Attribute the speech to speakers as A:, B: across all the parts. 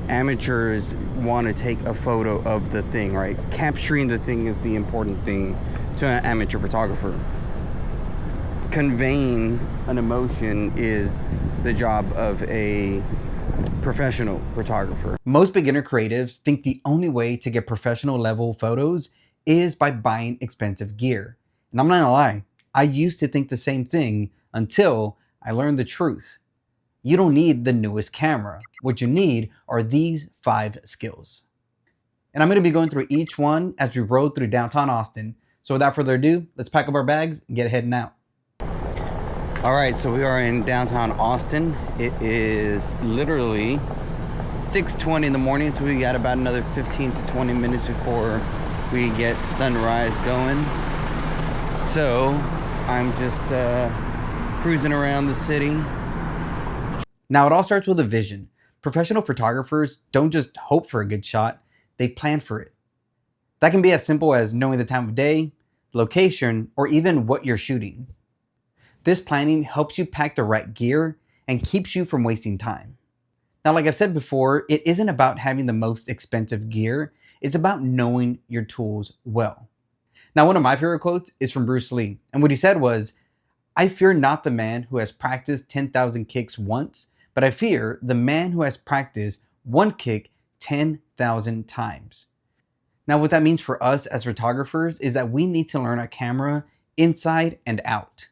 A: amateurs want to take a photo of the thing, right? Capturing the thing is the important thing to an amateur photographer. Conveying an emotion is the job of a professional photographer.
B: Most beginner creatives think the only way to get professional level photos is by buying expensive gear. And I'm not gonna lie, I used to think the same thing until I learned the truth. You don't need the newest camera. What you need are these 5 skills. And I'm gonna be going through each one as we roll through downtown Austin. So without further ado, let's pack up our bags and get heading out.
A: All right, so we are in downtown Austin. It is literally 6:20 in the morning, so we got about another 15 to 20 minutes before we get sunrise going. So I'm just cruising around the city.
B: Now it all starts with a vision. Professional photographers don't just hope for a good shot, they plan for it. That can be as simple as knowing the time of day, location, or even what you're shooting. This planning helps you pack the right gear and keeps you from wasting time. Now, like I've said before, it isn't about having the most expensive gear, it's about knowing your tools well. Now, one of my favorite quotes is from Bruce Lee, and what he said was, "I fear not the man who has practiced 10,000 kicks once, but I fear the man who has practiced one kick 10,000 times." Now, what that means for us as photographers is that we need to learn our camera inside and out.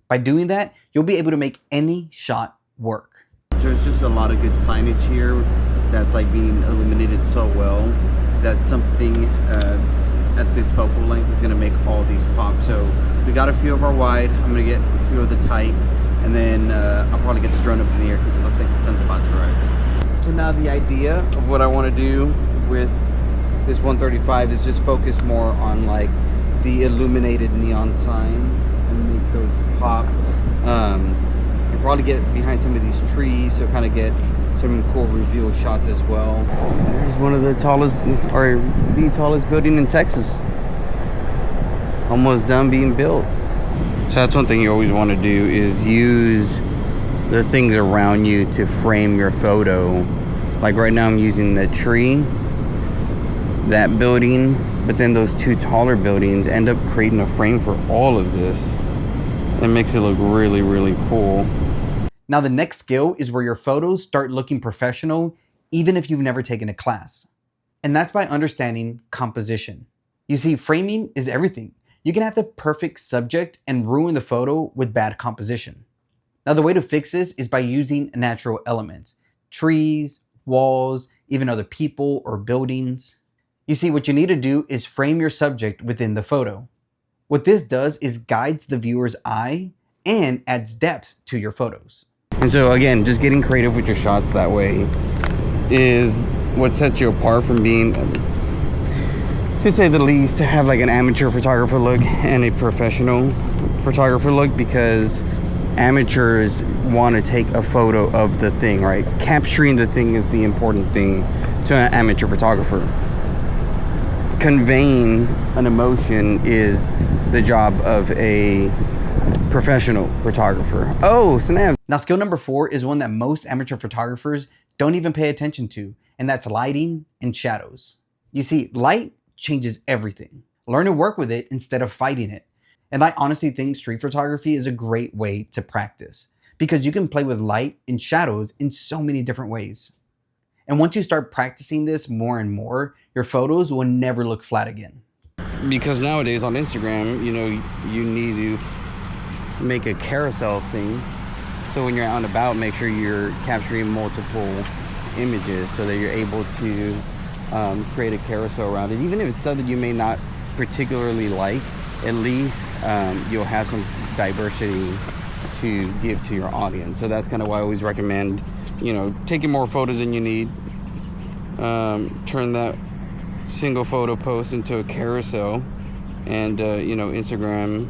B: By doing that, you'll be able to make any shot work.
A: There's just a lot of good signage here that's like being illuminated so well that something at this focal length is gonna make all these pop. So we got a few of our wide, I'm gonna get a few of the tight, and then I'll probably get the drone up in the air because it looks like the sun's about to rise. So now the idea of what I wanna do with this 135 is just focus more on like the illuminated neon signs and make those pop. And probably get behind some of these trees, so kind of get some cool reveal shots as well. There's one of the tallest, or the tallest building in Texas. Almost done being built. So that's one thing you always want to do, is use the things around you to frame your photo. Like right now I'm using the tree, that building, but then those 2 taller buildings end up creating a frame for all of this. It makes it look really, really cool.
B: Now the next skill is where your photos start looking professional, even if you've never taken a class. And that's by understanding composition. You see, framing is everything. You can have the perfect subject and ruin the photo with bad composition. Now the way to fix this is by using natural elements, trees, walls, even other people or buildings. You see, what you need to do is frame your subject within the photo. What this does is guides the viewer's eye and adds depth to your photos.
A: And so again, just getting creative with your shots that way is what sets you apart from being, to say the least, to have like an amateur photographer look and a professional photographer look, because amateurs want to take a photo of the thing, right? Capturing the thing is the important thing to an amateur photographer. Conveying an emotion is the job of a professional photographer. Oh, snap.
B: Now skill number 4 is one that most amateur photographers don't even pay attention to, and that's lighting and shadows. You see, light changes everything. Learn to work with it instead of fighting it. And I honestly think street photography is a great way to practice, because you can play with light and shadows in so many different ways. And once you start practicing this more and more, your photos will never look flat again.
A: Because nowadays on Instagram, you know, you need to make a carousel thing. So when you're out and about, make sure you're capturing multiple images so that you're able to create a carousel around it. Even if it's stuff that you may not particularly like, at least you'll have some diversity to give to your audience. So that's kind of why I always recommend, you know, taking more photos than you need. Turn that single photo post into a carousel, and you know, Instagram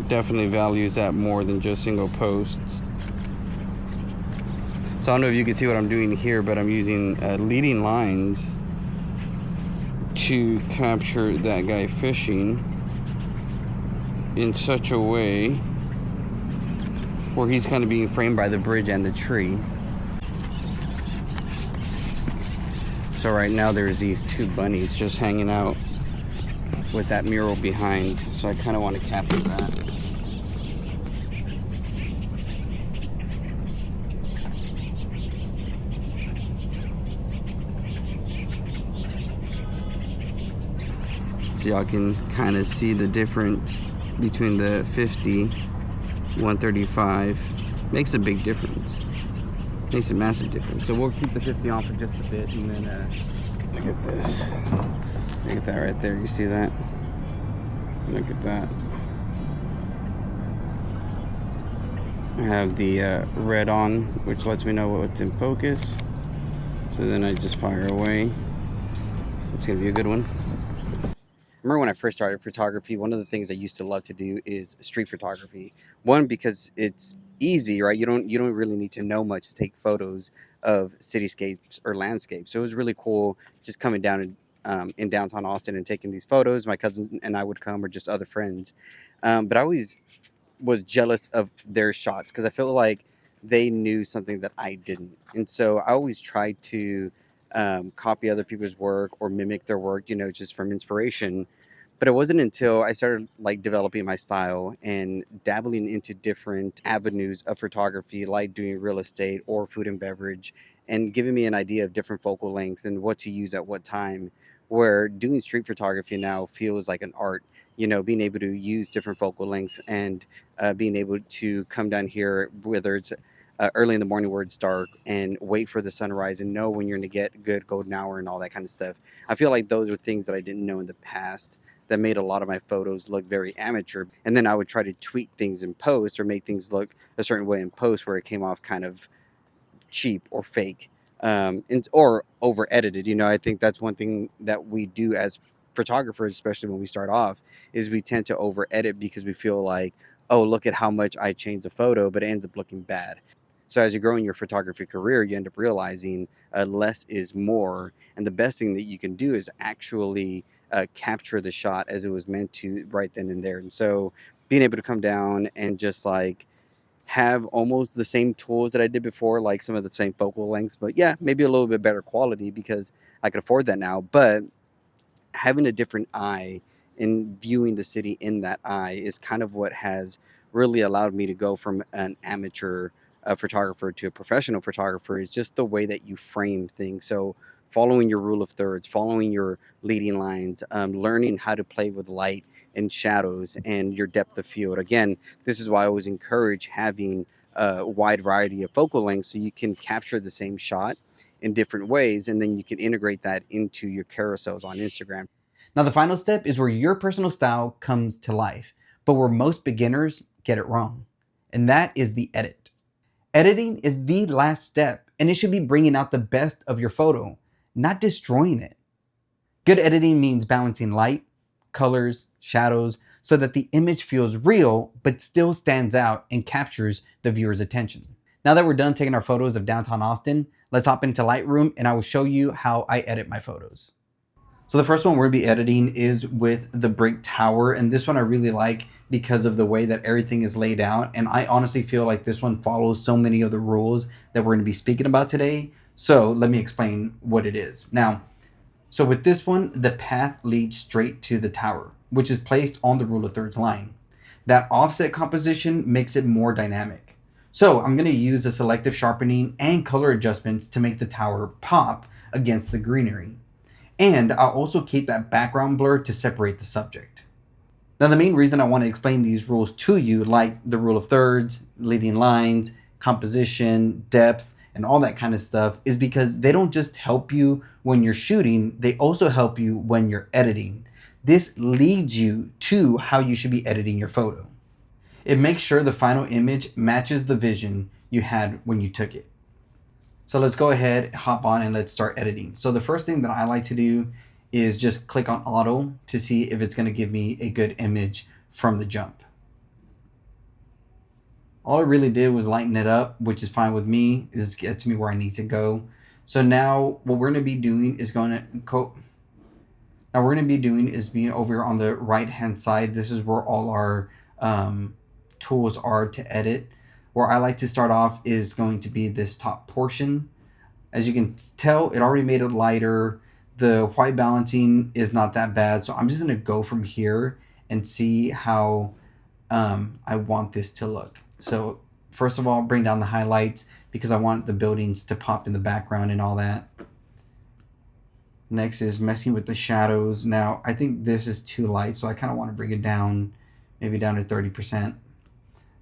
A: definitely values that more than just single posts. So I don't know if you can see what I'm doing here, but I'm using leading lines to capture that guy fishing in such a way where he's kind of being framed by the bridge and the tree. So right now there's these two bunnies just hanging out with that mural behind. So I kind of want to capture that. So y'all can kind of see the difference between the 50, 135. Makes a big difference. Makes a massive difference. So we'll keep the 50 on for just a bit, and then look at this. Look at that right there. You see that? Look at that. I have the red on, which lets me know what's in focus. So then I just fire away. It's gonna be a good one. Remember when I first started photography, one of the things I used to love to do is street photography. One, because it's easy, right? You don't really need to know much to take photos of cityscapes or landscapes. So it was really cool just coming down in downtown Austin and taking these photos. My cousin and I would come, or just other friends. But I always was jealous of their shots because I felt like they knew something that I didn't. And so I always tried to copy other people's work or mimic their work, just from inspiration. But it wasn't until I started like developing my style and dabbling into different avenues of photography, like doing real estate or food and beverage, and giving me an idea of different focal lengths and what to use at what time, where doing street photography now feels like an art. Being able to use different focal lengths and being able to come down here, whether it's early in the morning where it's dark, and wait for the sunrise and know when you're going to get good golden hour and all that kind of stuff. I feel like those are things that I didn't know in the past that made a lot of my photos look very amateur. And then I would try to tweak things in post or make things look a certain way in post where it came off kind of cheap or fake, or over edited. I think that's one thing that we do as photographers, especially when we start off, is we tend to over edit because we feel like, oh, look at how much I changed a photo, but it ends up looking bad. So as you grow in your photography career, you end up realizing less is more. And the best thing that you can do is actually capture the shot as it was meant to right then and there. And so being able to come down and just like have almost the same tools that I did before, like some of the same focal lengths, but yeah, maybe a little bit better quality because I could afford that now. But having a different eye and viewing the city in that eye is kind of what has really allowed me to go from an amateur photographer to a professional photographer, is just the way that you frame things. So following your rule of thirds, following your leading lines, learning how to play with light and shadows and your depth of field. Again, this is why I always encourage having a wide variety of focal lengths so you can capture the same shot in different ways, and then you can integrate that into your carousels on Instagram.
B: Now, the final step is where your personal style comes to life, but where most beginners get it wrong, and that is the edit. Editing is the last step, and it should be bringing out the best of your photo, not destroying it. Good editing means balancing light, colors, shadows, so that the image feels real, but still stands out and captures the viewer's attention. Now that we're done taking our photos of downtown Austin, let's hop into Lightroom and I will show you how I edit my photos. So the first one we're gonna be editing is with the brick tower, and this one I really like because of the way that everything is laid out, and I honestly feel like this one follows so many of the rules that we're gonna be speaking about today. So let me explain what it is. Now, so with this one, the path leads straight to the tower, which is placed on the rule of thirds line. That offset composition makes it more dynamic. So I'm gonna use a selective sharpening and color adjustments to make the tower pop against the greenery. And I'll also keep that background blur to separate the subject. Now, the main reason I want to explain these rules to you, like the rule of thirds, leading lines, composition, depth, and all that kind of stuff, is because they don't just help you when you're shooting, they also help you when you're editing. This leads you to how you should be editing your photo. It makes sure the final image matches the vision you had when you took it. So let's go ahead, hop on, and let's start editing. So the first thing that I like to do is just click on auto to see if it's going to give me a good image from the jump. All it really did was lighten it up, which is fine with me. This gets me where I need to go. So now what we're going to be doing is being over here on the right hand side. This is where all our tools are to edit. Where I like to start off is going to be this top portion. As you can tell, it already made it lighter. The white balancing is not that bad. So I'm just gonna go from here and see how I want this to look. So first of all, bring down the highlights because I want the buildings to pop in the background and all that. Next is messing with the shadows. Now, I think this is too light, so I kind of want to bring it down, maybe down to 30%.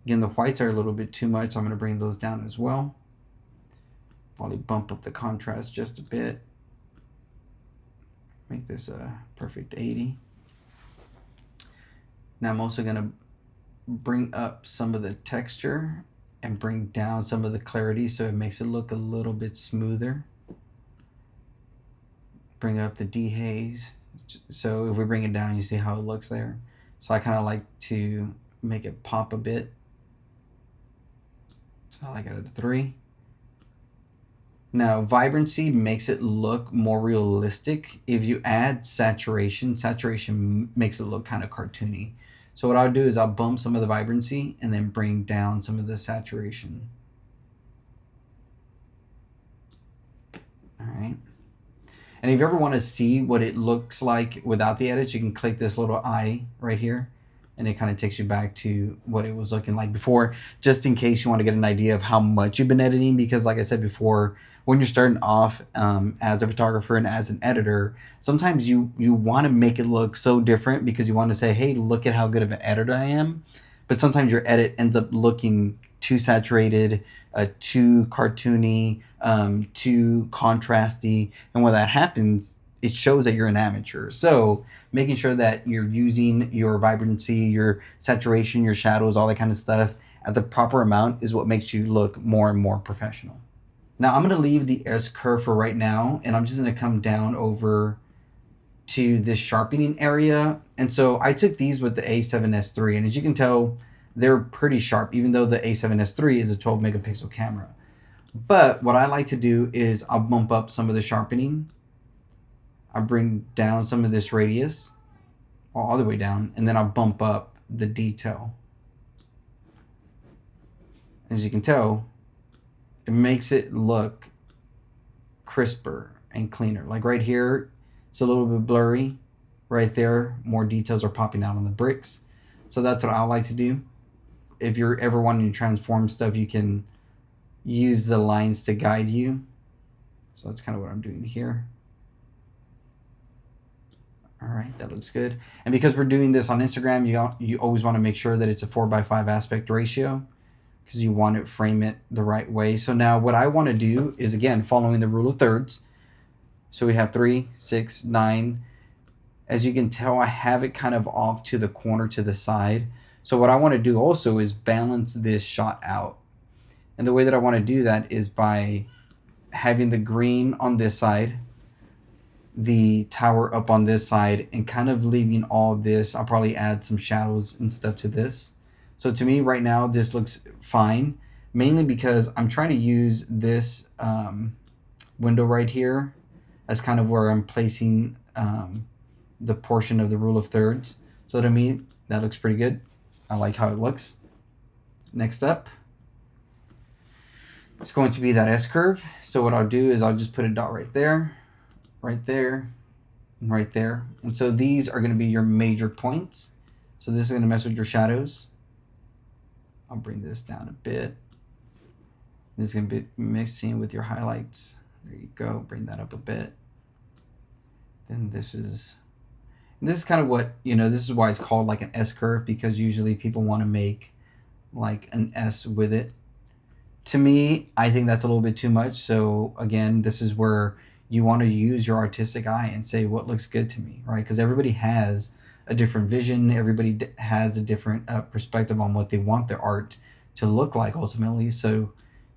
B: Again, the whites are a little bit too much, so I'm going to bring those down as well. Probably bump up the contrast just a bit. Make this a perfect 80. Now I'm also going to bring up some of the texture and bring down some of the clarity so it makes it look a little bit smoother. Bring up the dehaze. So if we bring it down, you see how it looks there. So I kind of like to make it pop a bit. So I like it at a 3. Now, vibrancy makes it look more realistic. If you add saturation, saturation makes it look kind of cartoony. So what I'll do is I'll bump some of the vibrancy and then bring down some of the saturation. All right. And if you ever want to see what it looks like without the edits, you can click this little eye right here, and it kind of takes you back to what it was looking like before, just in case you want to get an idea of how much you've been editing. Because like I said before, when you're starting off as a photographer and as an editor, sometimes you want to make it look so different because you want to say, hey, look at how good of an editor I am. But sometimes your edit ends up looking too saturated, too cartoony, too contrasty. And when that happens, it shows that you're an amateur. So making sure that you're using your vibrancy, your saturation, your shadows, all that kind of stuff at the proper amount is what makes you look more and more professional. Now I'm going to leave the S-curve for right now, and I'm just going to come down over to this sharpening area. And so I took these with the A7S III, and as you can tell, they're pretty sharp, even though the A7S III is a 12 megapixel camera. But what I like to do is I'll bump up some of the sharpening. I'll bring down some of this radius, all the way down, and then I'll bump up the detail. As you can tell, it makes it look crisper and cleaner. Like right here, it's a little bit blurry. Right there, more details are popping out on the bricks. So that's what I like to do. If you're ever wanting to transform stuff, you can use the lines to guide you. So that's kind of what I'm doing here. All right, that looks good. And because we're doing this on Instagram, you always want to make sure that it's a 4:5 aspect ratio, because you want to frame it the right way. So now what I want to do is, again, following the rule of thirds. So we have 3, 6, 9. As you can tell, I have it kind of off to the corner to the side. So what I want to do also is balance this shot out. And the way that I want to do that is by having the green on this side, the tower up on this side, and kind of leaving all this. I'll probably add some shadows and stuff to this. So to me right now, this looks fine, mainly because I'm trying to use this window right here as kind of where I'm placing the portion of the rule of thirds. So to me, that looks pretty good. I like how it looks. Next up, it's going to be that S-curve. So what I'll do is I'll just put a dot right there, right there, and right there. And so these are going to be your major points. So this is going to mess with your shadows. I'll bring this down a bit. This is going to be mixing with your highlights. There you go. Bring that up a bit. Then this is kind of what, this is why it's called like an S-curve, because usually people want to make like an S with it. To me, I think that's a little bit too much. So again, this is where you want to use your artistic eye and say what looks good to me, right? Because everybody has a different vision. Everybody has a different perspective on what they want their art to look like ultimately. So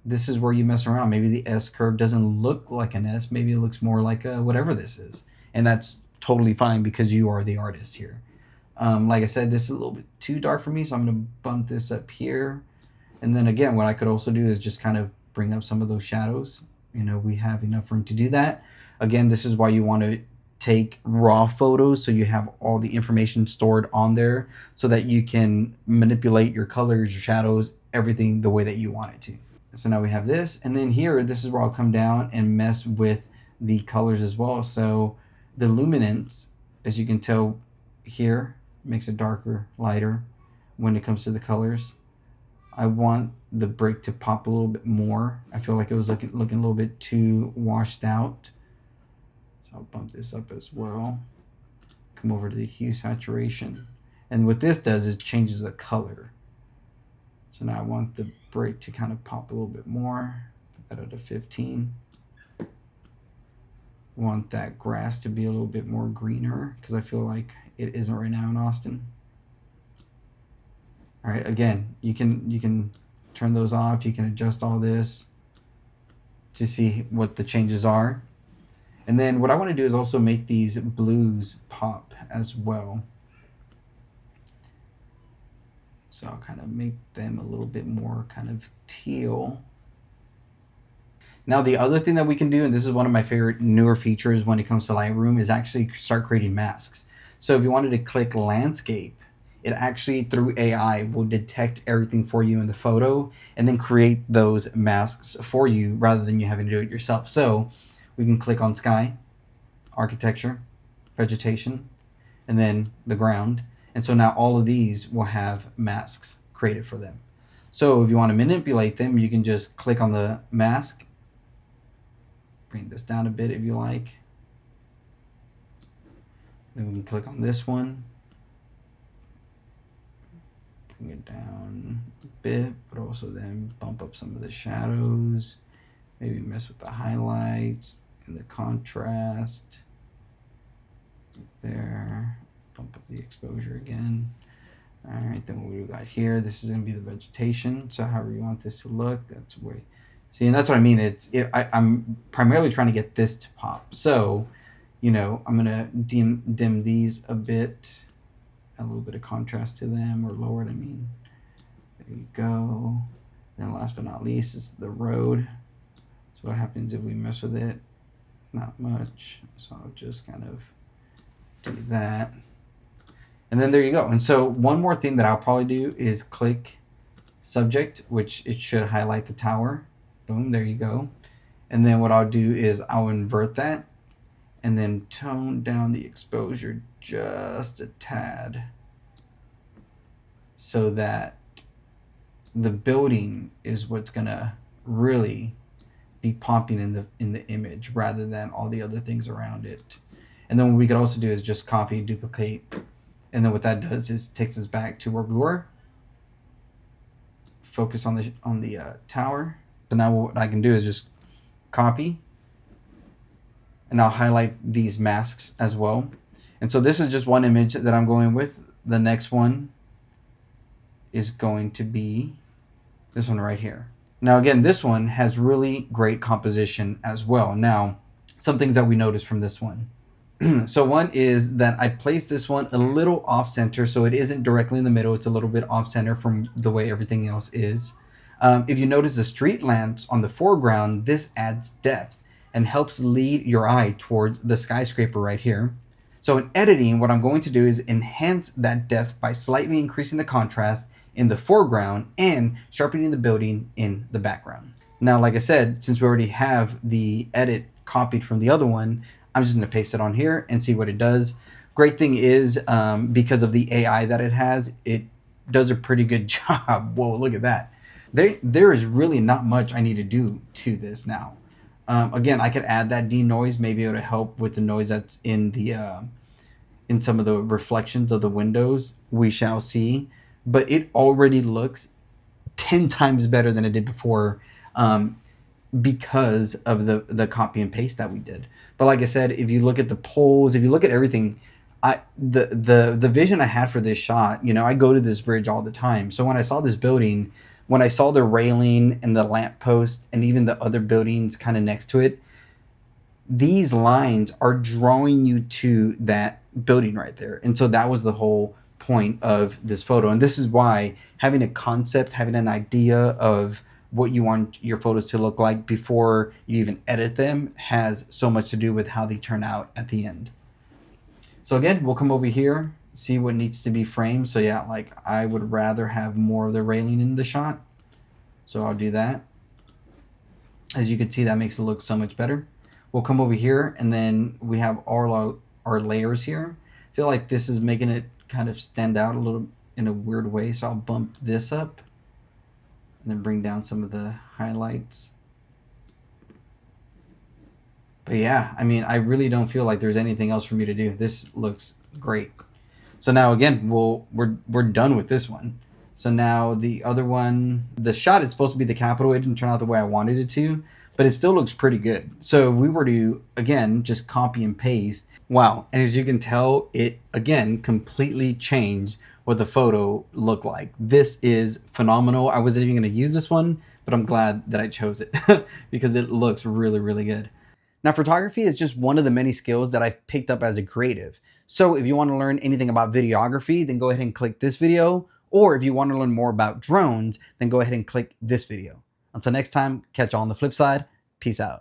B: this is where you mess around. Maybe the S-curve doesn't look like an S. Maybe it looks more like whatever this is. And that's totally fine because you are the artist here. Like I said, this is a little bit too dark for me, so I'm going to bump this up here. And then again, what I could also do is just kind of bring up some of those shadows. We have enough room to do that. Again, this is why you want to take raw photos so you have all the information stored on there so that you can manipulate your colors, your shadows, everything the way that you want it to. So now we have this, and then here, this is where I'll come down and mess with the colors as well. So the luminance, as you can tell here, makes it darker, lighter when it comes to the colors. I want the break to pop a little bit more. I feel like it was looking a little bit too washed out. So I'll bump this up as well. Come over to the hue saturation. And what this does is changes the color. So now I want the break to kind of pop a little bit more. Put that at a 15. Want that grass to be a little bit more greener because I feel like it isn't right now in Austin. All right, again, you can turn those off. You can adjust all this to see what the changes are. And then what I want to do is also make these blues pop as well. So I'll kind of make them a little bit more kind of teal. Now the other thing that we can do, and this is one of my favorite newer features when it comes to Lightroom, is actually start creating masks. So if you wanted to click landscape, it actually through AI will detect everything for you in the photo and then create those masks for you rather than you having to do it yourself. So we can click on sky, architecture, vegetation, and then the ground. And so now all of these will have masks created for them. So if you want to manipulate them, you can just click on the mask, bring this down a bit if you like. Then we can click on this one, bring it down a bit, but also then bump up some of the shadows, maybe mess with the highlights and the contrast. Right there. Bump up the exposure again. All right, then what we got here, this is going to be the vegetation. So however you want this to look, that's the way. See, and that's what I mean. I'm primarily trying to get this to pop. So, you know, I'm going to dim these a bit, add a little bit of contrast to them, or lower it, I mean. There you go. Then last but not least is the road. So what happens if we mess with it? Not much. So I'll just kind of do that. And then there you go. And so one more thing that I'll probably do is click subject, which it should highlight the tower. Boom, there you go. And then what I'll do is I'll invert that and then tone down the exposure just a tad so that the building is what's gonna really be popping in the image rather than all the other things around it. And then what we could also do is just copy, duplicate, and then what that does is takes us back to where we were. Focus on the tower. So now what I can do is just copy, and I'll highlight these masks as well. And so this is just one image that I'm going with. The next one is going to be this one right here. Now again, this one has really great composition as well. Now, some things that we noticed from this one. So one is that I placed this one a little off center, so it isn't directly in the middle. It's a little bit off center from the way everything else is. If you notice the street lamps on the foreground, this adds depth and helps lead your eye towards the skyscraper right here. So in editing, what I'm going to do is enhance that depth by slightly increasing the contrast in the foreground and sharpening the building in the background. Now, like I said, since we already have the edit copied from the other one, I'm just going to paste it on here and see what it does. Great thing is, because of the AI that it has, it does a pretty good job. Whoa, look at that. There is really not much I need to do to this now. Again, I could add that denoise. Maybe it would help with the noise that's in the in some of the reflections of the windows. We shall see. But it already looks 10 times better than it did before, because of the copy and paste that we did. But like I said, if you look at the poles, if you look at everything, the vision I had for this shot, you know, I go to this bridge all the time. So when I saw this building, when I saw the railing and the lamppost and even the other buildings kind of next to it, these lines are drawing you to that building right there. And so that was the whole point of this photo. And this is why having a concept, having an idea of what you want your photos to look like before you even edit them has so much to do with how they turn out at the end. So again, we'll come over here, see what needs to be framed. So yeah, like I would rather have more of the railing in the shot. So I'll do that. As you can see, that makes it look so much better. We'll come over here and then we have all our layers here. I feel like this is making it kind of stand out a little in a weird way. So I'll bump this up and then bring down some of the highlights. But yeah, I mean, I really don't feel like there's anything else for me to do. This looks great. So now again, we're done with this one. So now the other one, the shot is supposed to be the capital. It didn't turn out the way I wanted it to, but it still looks pretty good. So if we were to, again, just copy and paste, wow. And as you can tell, it, again, completely changed what the photo looked like. This is phenomenal. I wasn't even going to use this one, but I'm glad that I chose it because it looks really, really good. Now, photography is just one of the many skills that I've picked up as a creative. So if you want to learn anything about videography, then go ahead and click this video. Or if you want to learn more about drones, then go ahead and click this video. Until next time, catch you on the flip side. Peace out.